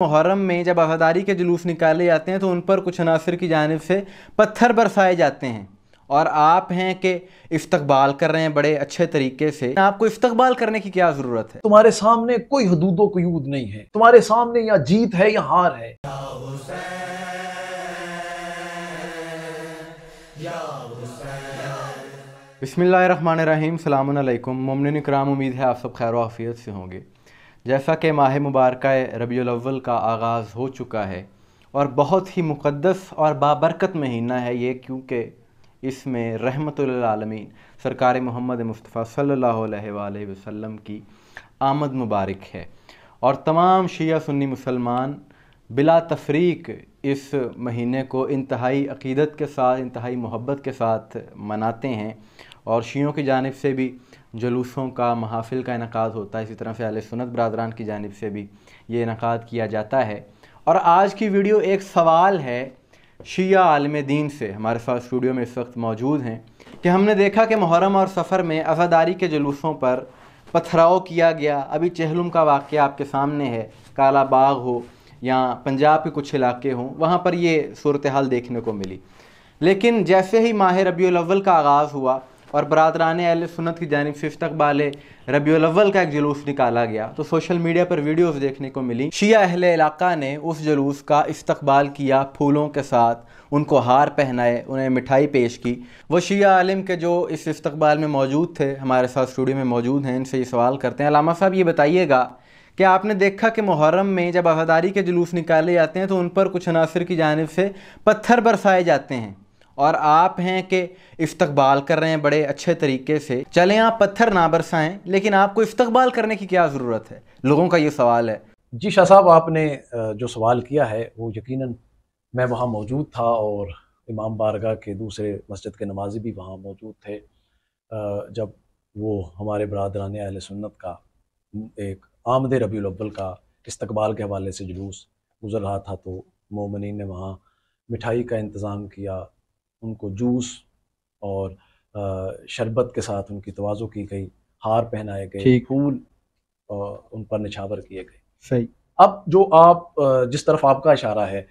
मुहर्रम में जब आज़ादारी के जुलूस निकाले जाते हैं तो उन पर कुछ अनासर की जानिब से पत्थर बरसाए जाते हैं और आप हैं कि इस्तकबाल कर रहे हैं बड़े अच्छे तरीके से। आपको इस्तकबाल करने की क्या ज़रूरत है? तुम्हारे सामने कोई हुदूदो क़ुयूद नहीं है, तुम्हारे सामने या जीत है या हार है। बिस्मिल्लाहिर्रहमानिर्रहीम, सलामुन अलैकुम। मोमिनीन इकराम, उम्मीद है आप सब खैर व आफियत से होंगे। जैसा कि माह मुबारक रबीउल अव्वल का आगाज़ हो चुका है और बहुत ही मुक़द्दस और बाबरकत महीना है ये, क्योंकि इसमें रहमतुल आलमीन सरकार मोहम्मद मुस्तफ़ा सल्लल्लाहु अलैहि वसल्लम की आमद मुबारक है और तमाम शिया सुन्नी मुसलमान बिला तफरीक इस महीने को इंतहाई अक़ीदत के साथ, इंतहाई मोहब्बत के साथ मनाते हैं और शियों की जानिब से भी जुलूसों का, महाफ़िल का इनकाद होता है। इसी तरह से अहले सुन्नत बरादरान की जानिब से भी ये इनकाद किया जाता है। और आज की वीडियो एक सवाल है शिया आलिम दीन से, हमारे साथ स्टूडियो में इस वक्त मौजूद हैं, कि हमने देखा कि मुहर्रम और सफ़र में आज़ादारी के जुलूसों पर पथराव किया गया। अभी चेहलुम का वाक़या आपके सामने है, काला बाग हो या पंजाब के कुछ इलाके हों, वहाँ पर ये सूरत हाल देखने को मिली। लेकिन जैसे ही माह रबीउल अव्वल का आगाज़ हुआ और बरादरान अहले सुन्नत की जानिब से इस्तक़बाल रबीउल अव्वल का एक जुलूस निकाला गया तो सोशल मीडिया पर वीडियोस देखने को मिली। शिया अहले इलाका ने उस जुलूस का इस्तक़बाल किया, फूलों के साथ उनको हार पहनाए, उन्हें मिठाई पेश की। वो शिया आलिम के जो इस इस्तक़बाल में मौजूद थे, हमारे साथ स्टूडियो में मौजूद हैं, इनसे ये सवाल करते हैं। अल्लामा साहब, ये बताइएगा कि आपने देखा कि मुहर्रम में जब आज़ादारी के जुलूस निकाले जाते हैं तो उन पर कुछ अनासर की जानिब से पत्थर बरसाए जाते हैं और आप हैं कि इस्तकबाल कर रहे हैं बड़े अच्छे तरीके से। चलें, आप पत्थर ना बरसाएं, लेकिन आपको इस्तकबाल करने की क्या ज़रूरत है? लोगों का ये सवाल है। जी शाह साहब, आपने जो सवाल किया है वो यकीनन मैं वहाँ मौजूद था और इमाम बारगाह के दूसरे मस्जिद के नमाजी भी वहाँ मौजूद थे जब वो हमारे बरादरान अहले सुन्नत का एक आमद रबीउल अव्वल का इस्तकबाल के हवाले से जुलूस गुज़र रहा था। तो मोमिनीन ने वहाँ मिठाई का इंतज़ाम किया, उनको जूस और शरबत के साथ उनकी तवाज़ो की गई, हार पहनाए गए, फूल उन पर निछावर किए गए। सही। अब जो आप जिस तरफ आपका इशारा है,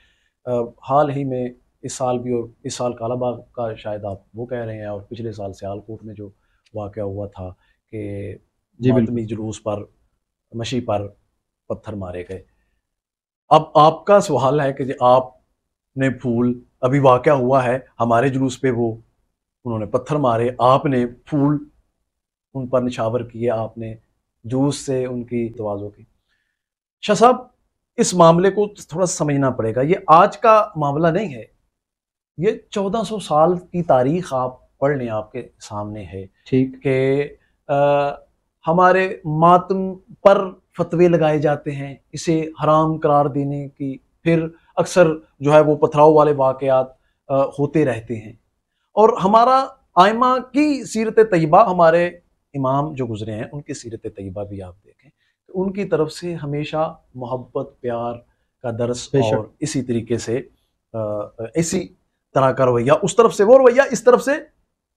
हाल ही में इस साल भी, और इस साल कालाबाग का शायद आप वो कह रहे हैं, और पिछले साल सियालकोट में जो वाक़या हुआ था कि मातमी जुलूस पर, मशी पर पत्थर मारे गए। अब आपका सवाल है कि आपने फूल, अभी वाक़या हुआ है हमारे जुलूस पे, वो उन्होंने पत्थर मारे, आपने फूल उन पर निछावर किए, आपने जूस से उनकी तवाज़ो की। शाह साहब, इस मामले को थोड़ा समझना पड़ेगा। ये आज का मामला नहीं है, ये 1400 साल की तारीख आप पढ़ लें, आपके सामने है। ठीक कि हमारे मातम पर फतवे लगाए जाते हैं इसे हराम करार देने की, फिर अक्सर जो है वो पथराव वाले वाक़यात होते रहते हैं। और हमारा आइमा की सीरत तय्यबा, हमारे इमाम जो गुजरे हैं उनकी सीरत तय्यबा भी आप देखें तो उनकी तरफ से हमेशा मोहब्बत, प्यार का दर्स और इसी तरीके से इसी तरह का रवैया, उस तरफ से वो रवैया, इस तरफ से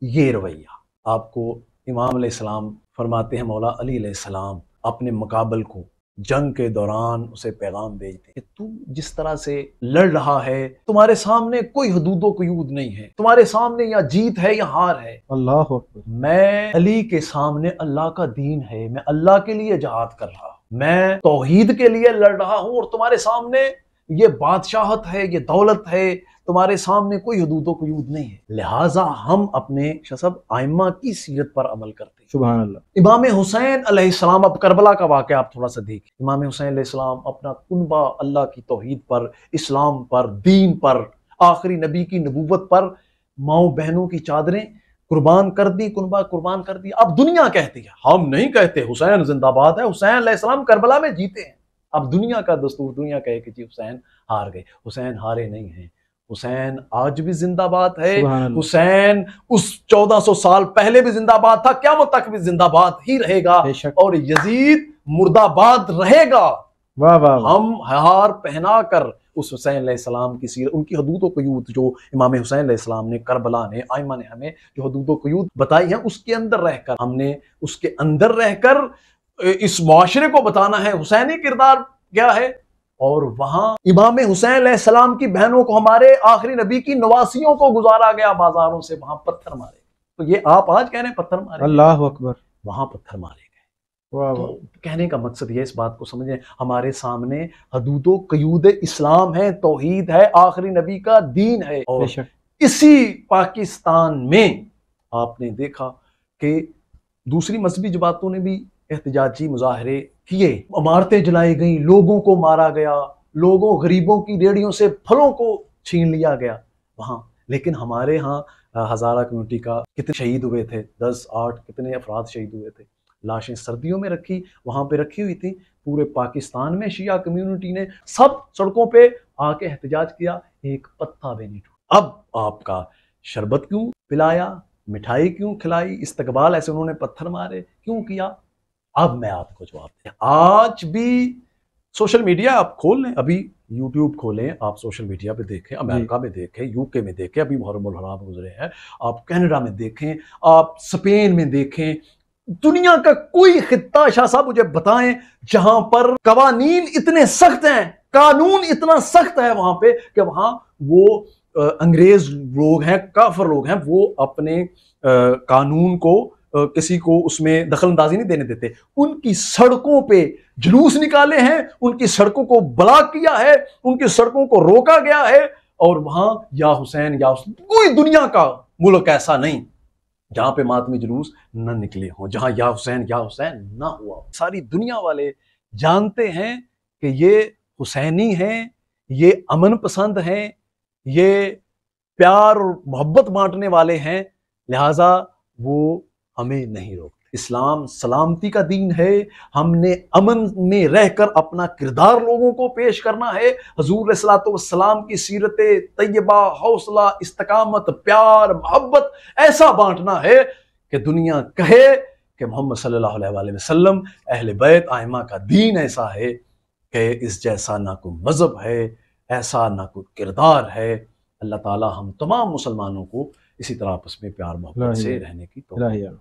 ये रवैया। आपको इमाम अलैहिस्सलाम फरमाते हैं, मौला अली अलैहिस्सलाम अपने मुकाबल को जंग के दौरान उसे पैगाम भेजते कि तू जिस तरह से लड़ रहा है, तुम्हारे सामने कोई हुदूदो क़ुयूद नहीं है, तुम्हारे सामने या जीत है या हार है। अल्लाह अकबर। मैं अली के सामने अल्लाह का दीन है, मैं अल्लाह के लिए जहाद कर रहा हूँ, मैं तौहीद के लिए लड़ रहा हूँ, और तुम्हारे सामने ये बादशाहत है, ये दौलत है, तुम्हारे सामने कोई हुदूदो क़ुयूद नहीं है। लिहाजा हम अपने शसब आइम्मा की सीरत पर अमल करते हैं। सुभान अल्लाह। इमाम हुसैन अलैहिस्सलाम, अब करबला का वाक़या आप थोड़ा सा देखिए। इमाम हुसैन अलैहिस्सलाम अपना कुनबा अल्लाह की तौहीद पर, इस्लाम पर, दीन पर, आखिरी नबी की नबूवत पर, माओ बहनों की चादरें कुर्बान कर दी, कुनबा कुर्बान कर दी। अब दुनिया कहती है, हम नहीं कहते हुसैन जिंदाबाद है, हुसैन अलैहिस्सलाम करबला में जीते हैं। अब दुनिया का दस्तूर, दुनिया कहे कि जी हुसैन हार गए। हुसैन हारे नहीं हैं, हुसैन आज भी जिंदाबाद है। हुसैन उस 1400 साल पहले भी जिंदाबाद था, क़यामत तक भी जिंदाबाद ही रहेगा, और यजीद मुर्दाबाद रहेगा। वाह वाह। हम हार पहना कर उस हुसैन अलैहिस्सलाम की सीरत, उनकी हुदूद व क़ुयूद जो इमाम हुसैन अलैहिस्सलाम ने, करबला ने, आइमा ने हमें जो हुदूद व क़ुयूद बताई है, उसके अंदर रहकर, हमने उसके अंदर रहकर इस मुआशरे को बताना है हुसैनी किरदार क्या है और वहां इमाम हुसैन अलैहिस्सलाम की बहनों को, हमारे आखिरी नबी की नवासियों को गुजारा गया बाजारों से, वहां पत्थर मारे। तो ये आप आज कह रहे हैं पत्थर मारे, अल्लाह अकबर, वहां पत्थर मारे गए। वाह तो वाह, कहने का मकसद ये, इस बात को समझें, हमारे सामने हदूदो कयूद इस्लाम है, तौहीद है, आखिरी नबी का दीन है। और बेशक, इसी पाकिस्तान में आपने देखा कि दूसरी मजहबी जमातों ने भी एहतजाजी मुजाहरे किए, इमारतें जलाई गई, लोगों को मारा गया, लोगों गरीबों की रेहड़ियों से फलों को छीन लिया गया वहां। लेकिन हमारे यहाँ हजारा कम्युनिटी का कितने शहीद हुए थे, 10, 8 कितने अफराद शहीद हुए थे। लाशें सर्दियों में रखी, वहां पे रखी हुई थी। पूरे पाकिस्तान में शिया कम्युनिटी ने सब सड़कों पे आके एहतजाज किया, एक पत्ता भी नहीं टूटा। अब आपका शरबत क्यों पिलाया, मिठाई क्यों खिलाई, इस्तकबाल ऐसे उन्होंने पत्थर मारे क्यों किया? अब मैं आपको जवाब दें। आज भी सोशल मीडिया आप खोल लें, अभी यूट्यूब खोलें, आप सोशल मीडिया पे देखें, अमेरिका में देखें, यूके में देखें, अभी मुहर्रमुल हराम गुजरे हैं, आप कनाडा में देखें, आप स्पेन में देखें, दुनिया का कोई खित्ता शाह साहब मुझे बताएं जहां पर कवानीन इतने सख्त हैं, कानून इतना सख्त है वहां पे कि वहां वो अंग्रेज लोग हैं, काफिर लोग हैं, वो अपने कानून को किसी को उसमें दखल अंदाजी नहीं देने देते। उनकी सड़कों पे जुलूस निकाले हैं, उनकी सड़कों को ब्लॉक किया है, उनकी सड़कों को रोका गया है। और वहां या हुसैन या हुसैन, कोई दुनिया का मुल्क ऐसा नहीं जहां पे मातमी जुलूस न निकले हों, जहां या हुसैन ना हुआ। सारी दुनिया वाले जानते हैं कि ये हुसैनी हैं, ये अमन पसंद हैं, ये प्यार और मोहब्बत बांटने वाले हैं, लिहाजा वो हमें नहीं रोकते। इस्लाम सलामती का दीन है, हमने अमन में रहकर अपना किरदार लोगों को पेश करना है। हजूर अलैहिस्सलातु वस्सलाम की सीरत तैयबा, हौसला, इस्तकामत, प्यार, मोहब्बत ऐसा बांटना है कि दुनिया कहे कि मोहम्मद सल्लल्लाहु अलैहि वसल्लम, अहले बैत आइमा का दीन ऐसा है कि इस जैसा ना कोई मजहब है, ऐसा ना कोई किरदार है। अल्लाह ताला हम तमाम मुसलमानों को इसी तरह आपस में प्यार मोहब्बत से रहने की तौफीक